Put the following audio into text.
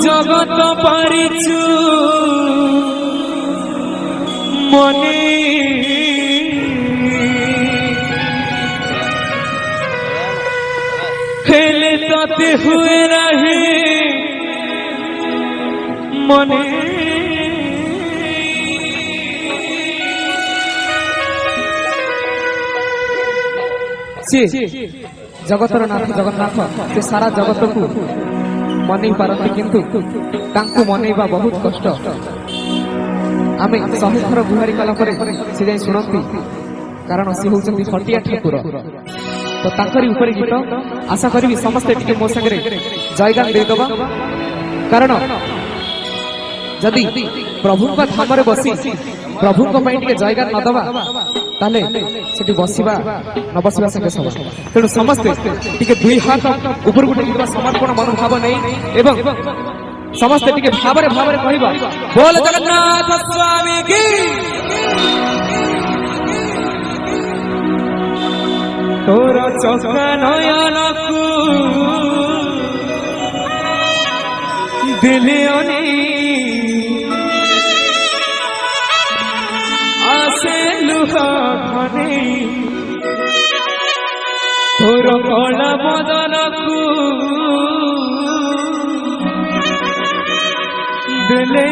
জগত পারিছু মনে হেলে তাতে হুয়ে রাহে মনে जगतर नाथ जगन्नाथ से सारा जगत को मन पारती किंतु तांकु मनैबा बहुत कष्ट आमे 100 थर गुहारी कला परे से जाई सुनती कारण से होचंती हटिया ठाकुर तो तांकरी ऊपर गीत आशा करी समस्ते टिके मो संगे जयगान दे दबा कारण जदि प्रभु का धाम रे बसी प्रभु को पई टिके जयगान न दबा ताले सेठी बसिबा न बसिबा संगे सब तेणु समस्ते टिके दुई हाथ ऊपर गुटे गिरबा समर्पण मनोभाव नै एवं समस्ते टिके भावरे भावरे कहिबा बोल जगन्नाथ स्वामी की तोरा चौका नयन को दिले अनी आसे लुहा घने तोर कला बदन को दिले